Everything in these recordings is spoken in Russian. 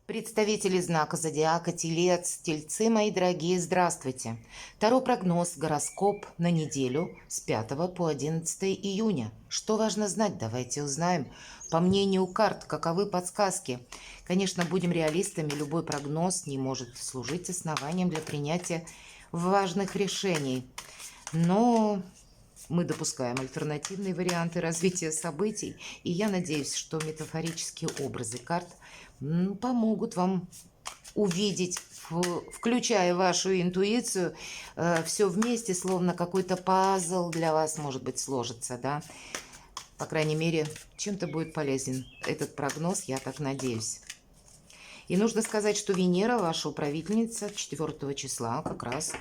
Представители знака зодиака Телец, Тельцы, мои дорогие, здравствуйте. Таро-прогноз, гороскоп на неделю с 5 по 11 июня. Что важно знать, давайте узнаем. По мнению карт, каковы подсказки? Конечно, будем реалистами, любой прогноз не может служить основанием для принятия важных решений. Но мы допускаем альтернативные варианты развития событий, и я надеюсь, что метафорические образы карт помогут вам увидеть, включая вашу интуицию, все вместе, словно какой-то пазл для вас, может быть, сложится, да? По крайней мере, чем-то будет полезен этот прогноз, я так надеюсь. И нужно сказать, что Венера, ваша управительница, 4 числа как раз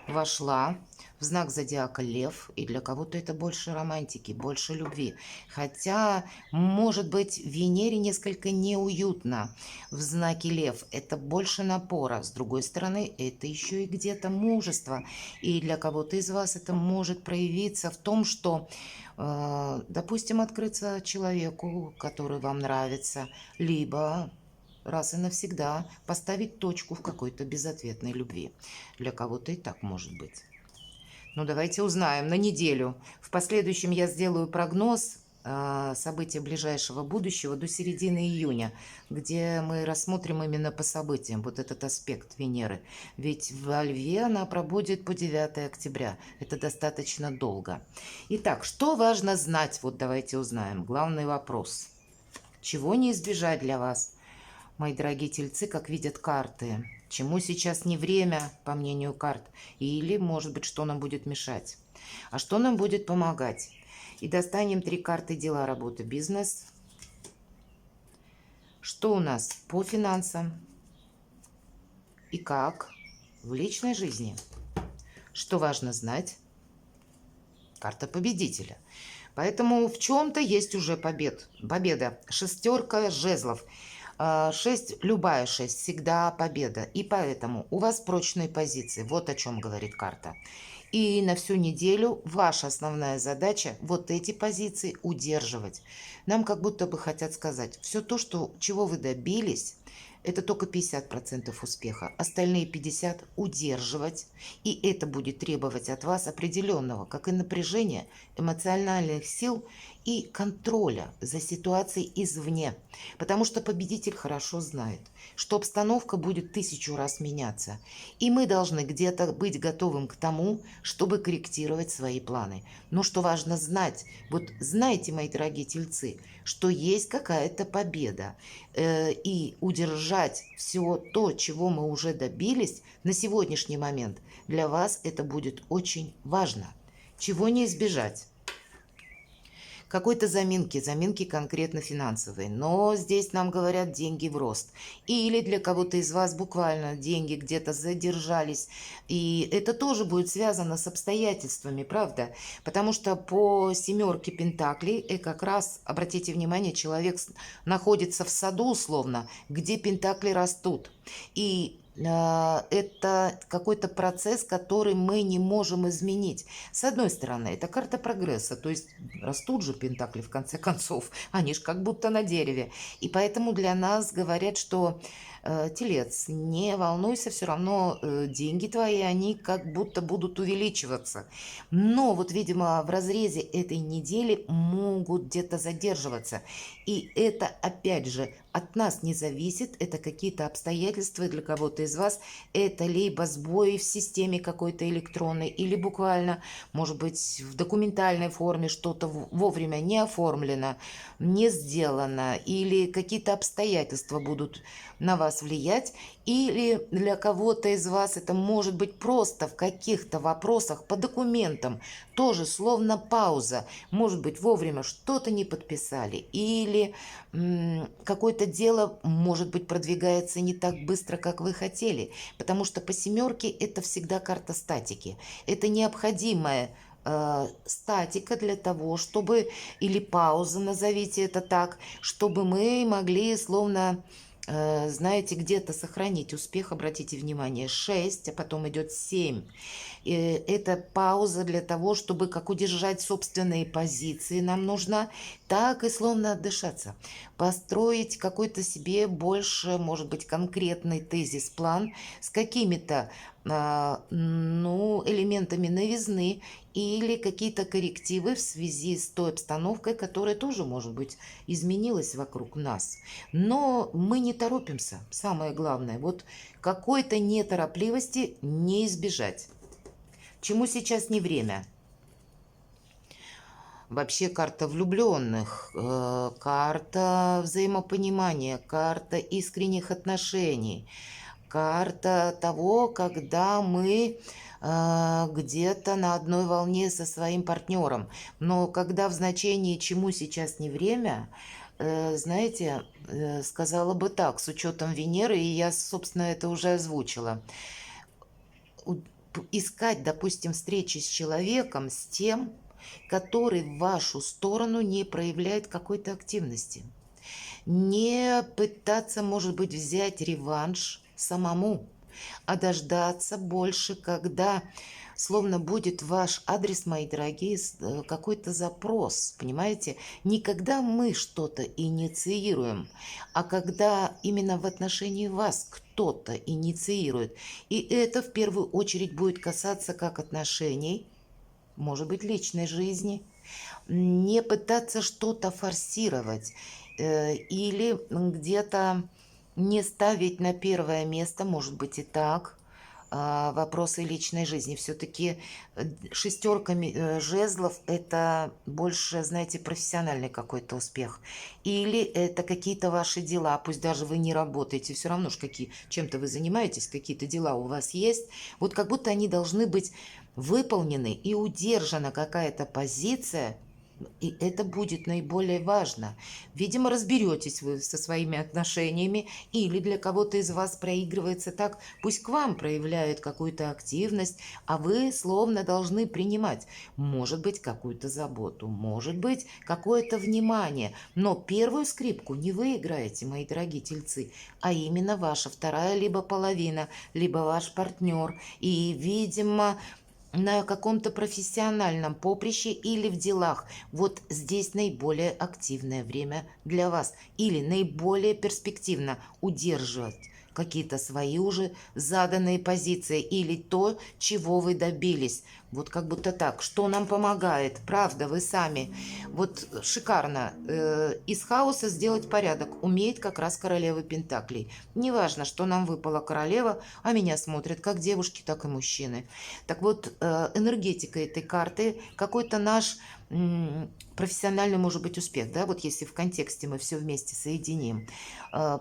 вошла в знак зодиака Лев, и для кого-то это больше романтики, больше любви. Хотя, может быть, Венере несколько неуютно в знаке Лев. Это больше напора. С другой стороны, это еще и где-то мужество. И для кого-то из вас это может проявиться в том, что, допустим, открыться человеку, который вам нравится, либо раз и навсегда поставить точку в какой-то безответной любви. Для кого-то и так может быть. Ну, давайте узнаем на неделю. В последующем я сделаю прогноз события ближайшего будущего до середины июня, где мы рассмотрим именно по событиям вот этот аспект Венеры. Ведь во Льве она пробудет по 9 октября. Это достаточно долго. Итак, что важно знать? Вот давайте узнаем. Главный вопрос. Чего не избежать для вас? Мои дорогие тельцы, как видят карты, чему сейчас не время, по мнению карт, или, может быть, что нам будет мешать, а что нам будет помогать. И достанем 3 карты: дела, работа, бизнес. Что у нас по финансам и как в личной жизни. Что важно знать? Карта победителя. Поэтому в чем-то есть уже победа. Шестерка жезлов. 6, любая 6, всегда победа. И поэтому у вас прочные позиции. Вот о чем говорит карта. И на всю неделю ваша основная задача вот эти позиции удерживать. Нам как будто бы хотят сказать, все то, чего вы добились, это только 50% успеха. Остальные 50% удерживать. И это будет требовать от вас определенного, как и напряжения, эмоциональных сил и контроля за ситуацией извне. Потому что победитель хорошо знает, что обстановка будет 1000 раз меняться. И мы должны где-то быть готовым к тому, чтобы корректировать свои планы. Но что важно знать, вот знаете, мои дорогие тельцы, что есть какая-то победа. И удержать все то, чего мы уже добились на сегодняшний момент, для вас это будет очень важно. Чего не избежать? Какой-то заминки конкретно финансовые, но здесь нам говорят деньги в рост. Или для кого-то из вас буквально деньги где-то задержались, и это тоже будет связано с обстоятельствами, правда? Потому что по 7 пентаклей, и как раз, обратите внимание, человек находится в саду условно, где пентакли растут. И это какой-то процесс, который мы не можем изменить. С одной стороны, это карта прогресса, то есть растут же пентакли в конце концов, они же как будто на дереве. И поэтому для нас говорят, что телец, не волнуйся, все равно деньги твои, они как будто будут увеличиваться. Но вот, видимо, в разрезе этой недели могут где-то задерживаться. И это, опять же, от нас не зависит, это какие-то обстоятельства для кого-то из вас, это либо сбои в системе какой-то электронной, или буквально, может быть, в документальной форме что-то вовремя не оформлено, не сделано, или какие-то обстоятельства будут на вас влиять, или для кого-то из вас это может быть просто в каких-то вопросах по документам, тоже словно пауза, может быть, вовремя что-то не подписали, или какое-то дело, может быть, продвигается не так быстро, как вы хотели, потому что по 7 это всегда карта статики. Это необходимая статика для того, чтобы, или пауза, назовите это так, чтобы мы могли словно, знаете, где-то сохранить успех. Обратите внимание, 6, а потом идет 7. Это пауза для того, чтобы как удержать собственные позиции нам нужна, так и словно отдышаться, построить какой-то себе больше, может быть, конкретный тезис-план с какими-то ну, элементами новизны или какие-то коррективы в связи с той обстановкой, которая тоже, может быть, изменилась вокруг нас. Но мы не торопимся, самое главное. Вот какой-то неторопливости не избежать. Чему сейчас не время? Вообще карта влюбленных, карта взаимопонимания, карта искренних отношений, карта того, когда мы где-то на одной волне со своим партнером. Но когда в значении «чему сейчас не время», знаете, сказала бы так, с учетом Венеры, и я, собственно, это уже озвучила. Искать, допустим, встречи с человеком, с тем, который в вашу сторону не проявляет какой-то активности. Не пытаться, может быть, взять реванш самому, а дождаться больше, когда словно будет ваш адрес, мои дорогие, какой-то запрос, понимаете? Не когда мы что-то инициируем, а когда именно в отношении вас кто-то инициирует. И это в первую очередь будет касаться как отношений, может быть, личной жизни, не пытаться что-то форсировать или где-то не ставить на первое место, может быть и так, вопросы личной жизни. Все-таки шестерка жезлов – это больше, знаете, профессиональный какой-то успех. Или это какие-то ваши дела, пусть даже вы не работаете, все равно ж чем-то вы занимаетесь, какие-то дела у вас есть. Вот как будто они должны быть выполнены и удержана какая-то позиция, и это будет наиболее важно. Видимо, разберетесь вы со своими отношениями, или для кого-то из вас проигрывается так, пусть к вам проявляют какую-то активность, а вы словно должны принимать, может быть, какую-то заботу, может быть, какое-то внимание. Но первую скрипку не вы играете, мои дорогие тельцы, а именно ваша вторая либо половина, либо ваш партнер. И, видимо, на каком-то профессиональном поприще или в делах. Вот здесь наиболее активное время для вас. Или наиболее перспективно удерживать какие-то свои уже заданные позиции или то, чего вы добились. Вот как будто так. Что нам помогает? Правда, вы сами. Вот шикарно. Из хаоса сделать порядок умеет как раз королева Пентаклей. Неважно, что нам выпала королева, а меня смотрят как девушки, так и мужчины. Так вот, энергетика этой карты, какой-то наш профессиональный, может быть, успех, да, вот если в контексте мы все вместе соединим.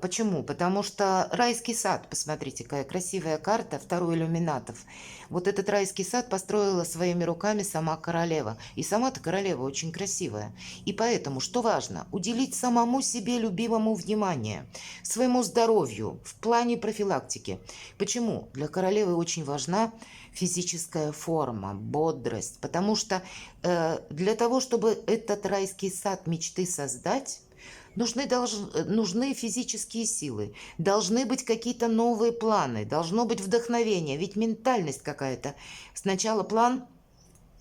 Почему? Потому что райский сад, посмотрите, какая красивая карта, второй иллюминатов. Вот этот райский сад построила своими руками сама королева. И сама-то королева очень красивая. И поэтому, что важно, уделить самому себе любимому внимание, своему здоровью в плане профилактики. Почему? Для королевы очень важна физическая форма, бодрость. Потому что для того, чтобы этот райский сад мечты создать, нужны физические силы, должны быть какие-то новые планы, должно быть вдохновение, ведь ментальность какая-то. Сначала план,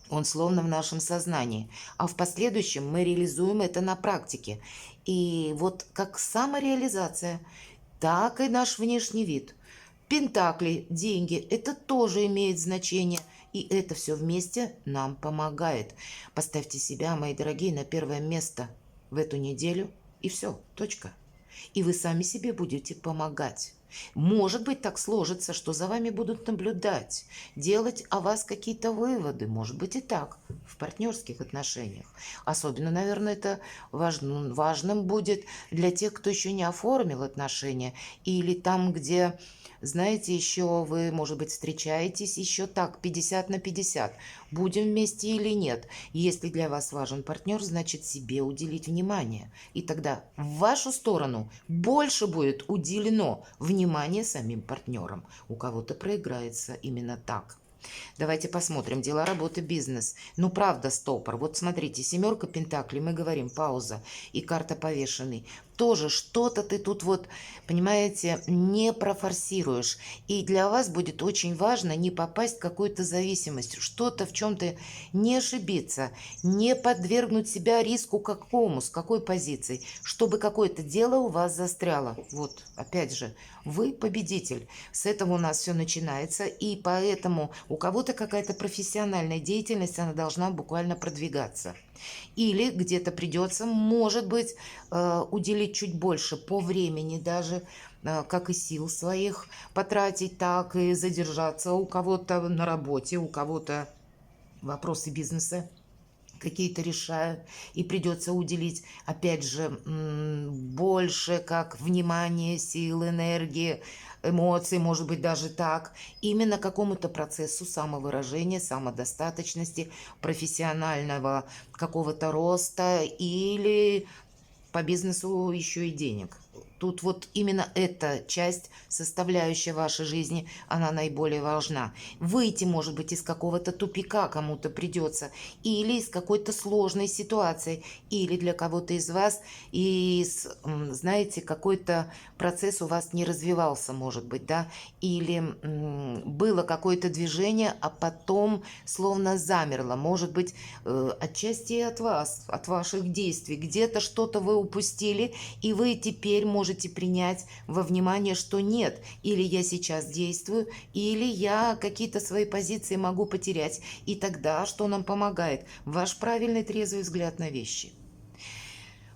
он словно в нашем сознании, а в последующем мы реализуем это на практике. И вот как самореализация, так и наш внешний вид. Пентакли, деньги, это тоже имеет значение. И это все вместе нам помогает. Поставьте себя, мои дорогие, на первое место в эту неделю. И все, точка. И вы сами себе будете помогать. Может быть, так сложится, что за вами будут наблюдать, делать о вас какие-то выводы. Может быть и так, в партнерских отношениях. Особенно, наверное, это важным будет для тех, кто еще не оформил отношения. Или там, где, знаете, еще вы, может быть, встречаетесь еще так, 50 на 50. Будем вместе или нет. Если для вас важен партнер, значит себе уделить внимание. И тогда в вашу сторону больше будет уделено внимание самим партнерам. У кого-то проиграется именно так. Давайте посмотрим. Дела, работа, бизнес. Ну, правда, стопор. Вот смотрите, семерка пентаклей, мы говорим, пауза. И карта повешенный. тоже что-то ты тут вот, понимаете, не профорсируешь. И для вас будет очень важно не попасть в какую-то зависимость, что-то в чем-то не ошибиться, не подвергнуть себя риску какому, с какой позиции, чтобы какое-то дело у вас застряло. Вот, опять же, вы победитель. С этого у нас все начинается, и поэтому у кого-то какая-то профессиональная деятельность, она должна буквально продвигаться. Или где-то придется, может быть, уделить чуть больше по времени даже, как и сил своих потратить, так и задержаться у кого-то на работе, у кого-то вопросы бизнеса какие-то решают, и придется уделить, опять же, больше как внимание, сил, энергии, эмоций, может быть, даже так, именно какому-то процессу самовыражения, самодостаточности, профессионального какого-то роста или по бизнесу еще и денег. Тут вот именно эта часть, составляющая вашей жизни, она наиболее важна. Выйти, может быть, из какого-то тупика кому-то придется, или из какой-то сложной ситуации, или для кого-то из вас, знаете, какой-то процесс у вас не развивался, может быть, да, или было какое-то движение, а потом словно замерло, может быть, отчасти от вас, от ваших действий, где-то что-то вы упустили, и вы теперь можете принять во внимание, что нет, или я сейчас действую, или я какие-то свои позиции могу потерять. И тогда что нам помогает? Ваш правильный трезвый взгляд на вещи.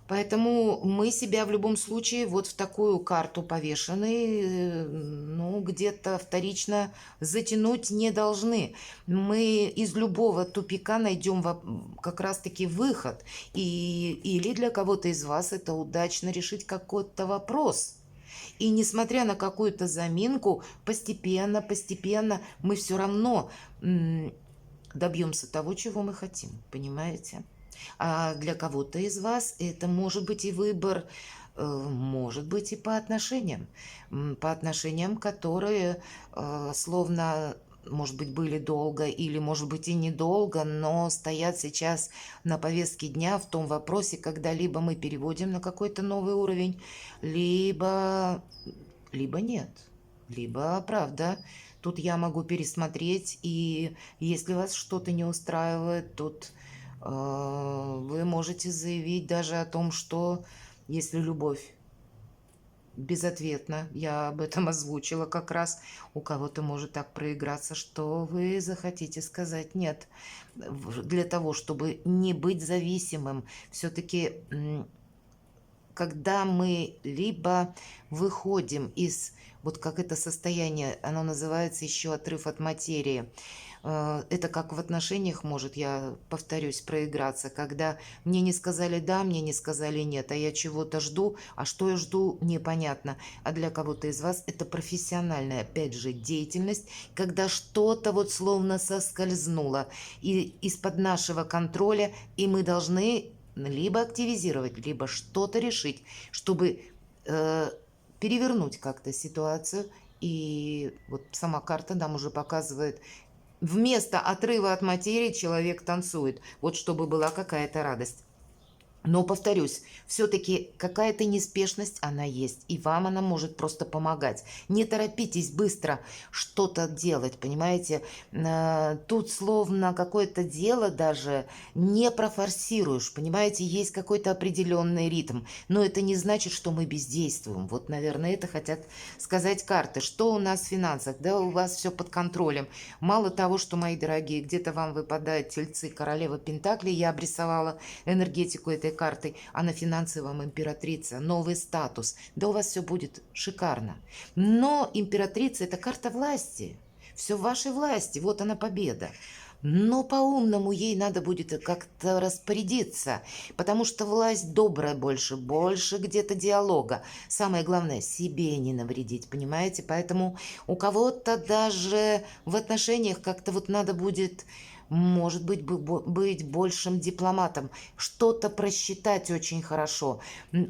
Поэтому мы себя в любом случае вот в такую карту повешенной, ну, где-то вторично затянуть не должны. Мы из любого тупика найдем как раз-таки выход. Или для кого-то из вас это удачно решить какой-то вопрос. И несмотря на какую-то заминку, постепенно мы все равно добьемся того, чего мы хотим. Понимаете? А для кого-то из вас это может быть и выбор, может быть и по отношениям, которые словно, может быть, были долго или, может быть, и недолго, но стоят сейчас на повестке дня в том вопросе, когда либо мы переводим на какой-то новый уровень, либо, либо нет, либо правда. Тут я могу пересмотреть, и если вас что-то не устраивает, тут вы можете заявить даже о том, что если любовь безответна, я об этом озвучила как раз, у кого-то может так проиграться, что вы захотите сказать нет. Для того, чтобы не быть зависимым, все-таки когда мы либо выходим из, вот как это состояние, оно называется еще отрыв от материи. Это как в отношениях может, я повторюсь, проиграться, когда мне не сказали да, мне не сказали нет, а я чего-то жду, а что я жду, непонятно. А для кого-то из вас это профессиональная, опять же, деятельность, когда что-то вот словно соскользнуло из-под нашего контроля, и мы должны либо активизировать, либо что-то решить, чтобы перевернуть как-то ситуацию. И вот сама карта нам уже показывает, вместо отрыва от материи человек танцует, вот чтобы была какая-то радость. Но, повторюсь, все-таки какая-то неспешность, она есть, и вам она может просто помогать. Не торопитесь быстро что-то делать, понимаете? Тут словно какое-то дело даже не профорсируешь, понимаете? Есть какой-то определенный ритм, но это не значит, что мы бездействуем. Вот, наверное, это хотят сказать карты. Что у нас в финансах? Да, у вас все под контролем. Мало того, что, мои дорогие, где-то вам выпадают тельцы, королева Пентаклей, я обрисовала энергетику этой картой, а на финансовом императрица, новый статус. Да у вас все будет шикарно. Но императрица – это карта власти. Все в вашей власти, вот она победа. Но по-умному ей надо будет как-то распорядиться, потому что власть добрая больше где-то диалога. Самое главное, себе не навредить, понимаете? Поэтому у кого-то даже в отношениях как-то вот надо будет, может быть большим дипломатом, что-то просчитать очень хорошо,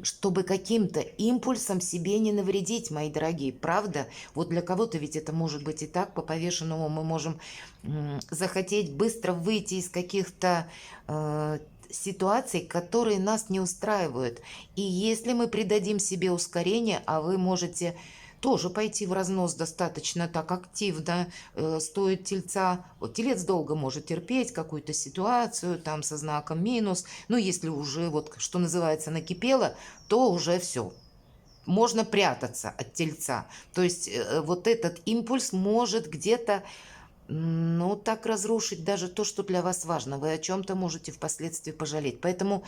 чтобы каким-то импульсом себе не навредить, мои дорогие. Правда? Вот для кого-то ведь это может быть и так, по повешенному мы можем захотеть быстро выйти из каких-то ситуаций, которые нас не устраивают. И если мы придадим себе ускорение, а вы можете тоже пойти в разнос достаточно так активно, стоит тельца. Вот телец долго может терпеть какую-то ситуацию, там со знаком минус. Но если уже, вот что называется, накипело, то уже все. Можно прятаться от тельца. То есть вот этот импульс может где-то, ну, так разрушить даже то, что для вас важно. Вы о чем-то можете впоследствии пожалеть. Поэтому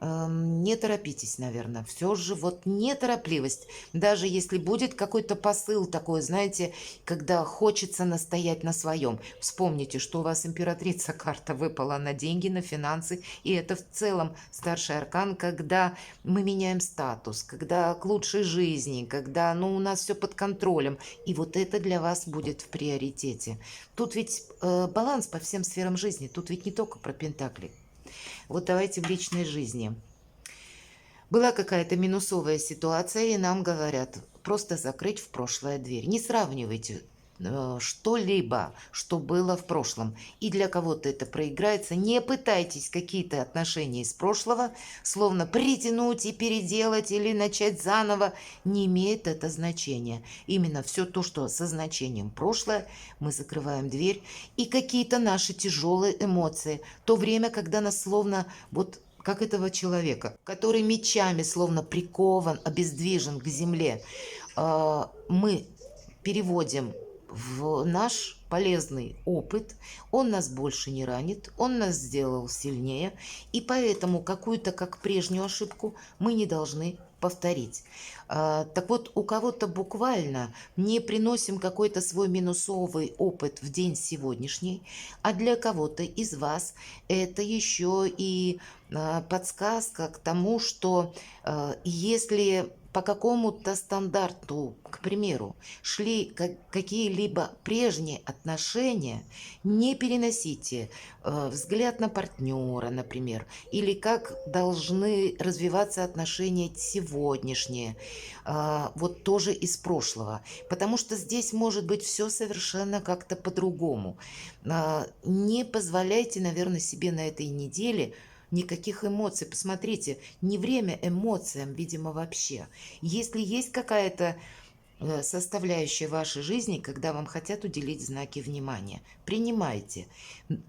не торопитесь, наверное. Все же вот неторопливость. Даже если будет какой-то посыл такой, знаете, когда хочется настоять на своем. Вспомните, что у вас императрица карта выпала на деньги, на финансы. И это в целом старший аркан, когда мы меняем статус, когда к лучшей жизни, когда, ну, у нас все под контролем. И вот это для вас будет в приоритете. Тут ведь баланс по всем сферам жизни. Тут ведь не только про пентакли. Вот давайте в личной жизни. Была какая-то минусовая ситуация, и нам говорят, просто закрыть в прошлое дверь. Не сравнивайте что-либо, что было в прошлом. И для кого-то это проиграется. Не пытайтесь какие-то отношения из прошлого словно притянуть и переделать или начать заново. Не имеет это значения. Именно все то, что со значением прошлое, мы закрываем дверь. И какие-то наши тяжелые эмоции. То время, когда нас словно вот как этого человека, который мечами словно прикован, обездвижен к земле, мы переводим в наш полезный опыт, он нас больше не ранит, он нас сделал сильнее, и поэтому какую-то, как прежнюю ошибку, мы не должны повторить. Так вот, у кого-то буквально не приносим какой-то свой минусовый опыт в день сегодняшний, а для кого-то из вас это еще и подсказка к тому, что если по какому-то стандарту, к примеру, шли какие-либо прежние отношения, не переносите взгляд на партнера, например, или как должны развиваться отношения сегодняшние, вот тоже из прошлого, потому что здесь может быть все совершенно как-то по-другому. Не позволяйте, наверное, себе на этой неделе никаких эмоций. Посмотрите, не время эмоциям, видимо, вообще. Если есть какая-то составляющая вашей жизни, когда вам хотят уделить знаки внимания, принимайте.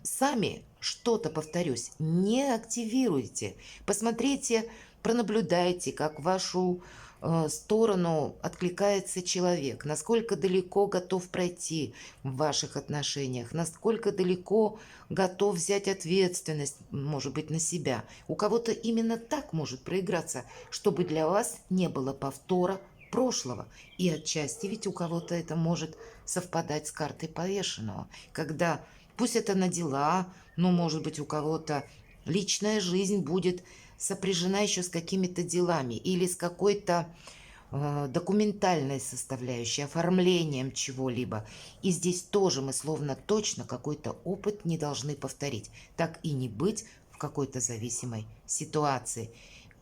Сами что-то, повторюсь, не активируйте. Посмотрите, пронаблюдайте, как вашу сторону откликается человек, насколько далеко готов пройти в ваших отношениях, насколько далеко готов взять ответственность, может быть, на себя. У кого-то именно так может проиграться, чтобы для вас не было повтора прошлого. И отчасти ведь у кого-то это может совпадать с картой повешенного, когда, пусть это на дела, но, может быть, у кого-то личная жизнь будет сопряжена еще с какими-то делами или с какой-то документальной составляющей, оформлением чего-либо. И здесь тоже мы словно точно какой-то опыт не должны повторить. Так и не быть в какой-то зависимой ситуации.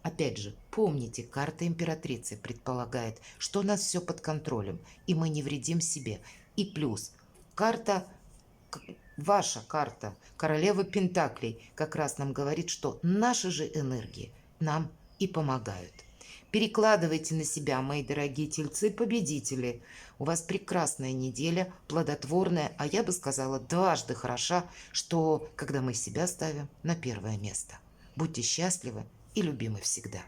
Опять же, помните, карта императрицы предполагает, что у нас все под контролем, и мы не вредим себе. И плюс, карта, ваша карта, королева Пентаклей, как раз нам говорит, что наши же энергии нам и помогают. Перекладывайте на себя, мои дорогие тельцы-победители. У вас прекрасная неделя, плодотворная, а я бы сказала, дважды хороша, что когда мы себя ставим на первое место. Будьте счастливы и любимы всегда.